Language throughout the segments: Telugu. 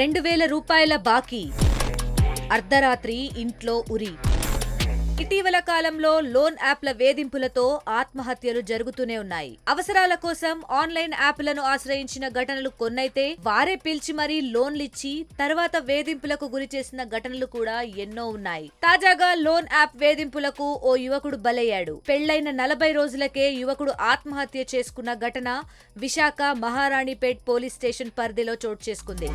రూపాయల బాకీ. అర్ధరాత్రి ఇంట్లో ఉరి. ఇటీవల కాలంలో లోన్ యాప్ల వేధింపులతో ఆత్మహత్యలు జరుగుతూనే ఉన్నాయి. అవసరాల కోసం ఆన్లైన్ యాప్లను ఆశ్రయించిన ఘటనలు కొన్నైతే వారే పిలిచి మరీ లోన్లిచ్చి తర్వాత వేధింపులకు గురి చేసిన ఘటనలు కూడా ఎన్నో ఉన్నాయి. తాజాగా లోన్ యాప్ వేధింపులకు ఓ యువకుడు బలయ్యాడు. పెళ్లైన 40 రోజులకే యువకుడు ఆత్మహత్య చేసుకున్న ఘటన విశాఖ మహారాణిపేట్ పోలీస్ స్టేషన్ పరిధిలో చోటు చేసుకుంది.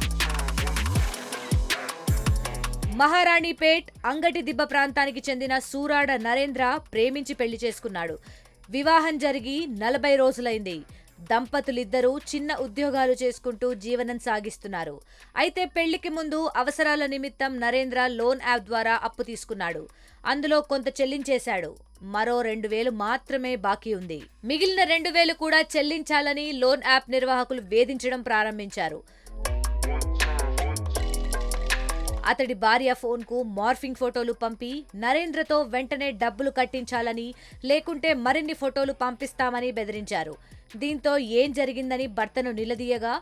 మహారాణిపేట్ అంగటిదిబ్బ ప్రాంతానికి చెందిన సూరాడ నరేంద్ర ప్రేమించి పెళ్లి చేసుకున్నాడు. వివాహం జరిగి 40 రోజులైంది. దంపతులిద్దరూ చిన్న ఉద్యోగాలు చేసుకుంటూ జీవనం సాగిస్తున్నారు. అయితే పెళ్లికి ముందు అవసరాల నిమిత్తం నరేంద్ర లోన్ యాప్ ద్వారా అప్పు తీసుకున్నాడు. అందులో కొంత చెల్లించేశాడు. మరో 2,000 మాత్రమే బాకీ ఉంది. మిగిలిన 2,000 కూడా చెల్లించాలని లోన్ యాప్ నిర్వాహకులు వేధించడం ప్రారంభించారు. అతడి భార్య ఫోన్కు మార్ఫింగ్ ఫోటోలు పంపి నరేంద్రతో వెంటనే డబ్బులు కట్టించాలని, లేకుంటే మరిన్ని ఫోటోలు పంపిస్తామని బెదిరించారు. దీంతో ఏం జరిగిందని భర్తను నిలదీయగా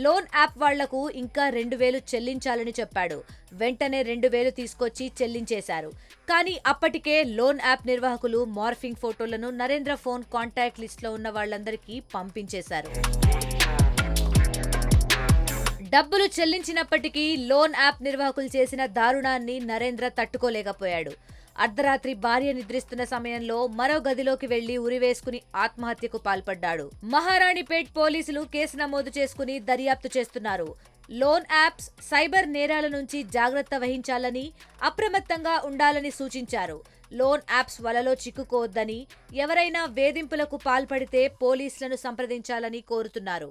లోన్ యాప్ వాళ్లకు ఇంకా 2,000 చెల్లించాలని చెప్పాడు. వెంటనే 2,000 తీసుకొచ్చి చెల్లించేశారు. కానీ అప్పటికే లోన్ యాప్ నిర్వాహకులు మార్ఫింగ్ ఫోటోలను నరేంద్ర ఫోన్ కాంటాక్ట్ లిస్ట్లో ఉన్న వాళ్లందరికీ పంపించేశారు. డబ్బులు చెల్లించినప్పటికీ లోన్ యాప్ నిర్వాహకులు చేసిన దారుణాన్ని నరేంద్ర తట్టుకోలేకపోయాడు. అర్ధరాత్రి భార్య నిద్రిస్తున్న సమయంలో మరో గదిలోకి వెళ్లి ఉరివేసుకుని ఆత్మహత్యకు పాల్పడ్డాడు. మహారాణిపేట్ పోలీసులు కేసు నమోదు చేసుకుని దర్యాప్తు చేస్తున్నారు. లోన్ యాప్స్ సైబర్ నేరాల నుంచి జాగ్రత్త వహించాలని, అప్రమత్తంగా ఉండాలని సూచించారు. లోన్ యాప్స్ వలలో చిక్కుకోవద్దని, ఎవరైనా వేధింపులకు పాల్పడితే పోలీసులను సంప్రదించాలని కోరుతున్నారు.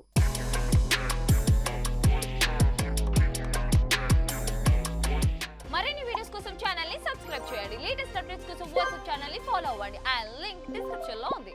మరిన్ని వీడియోస్ కోసం ఛానల్ ని సబ్స్క్రైబ్ చేయండి. లేటెస్ట్ అప్డేట్స్ కోసం వాట్సాప్ ఛానల్ ని ఫాలో అవ్వండి. ఆ లింక్ డిస్క్రిప్షన్ లో ఉంది.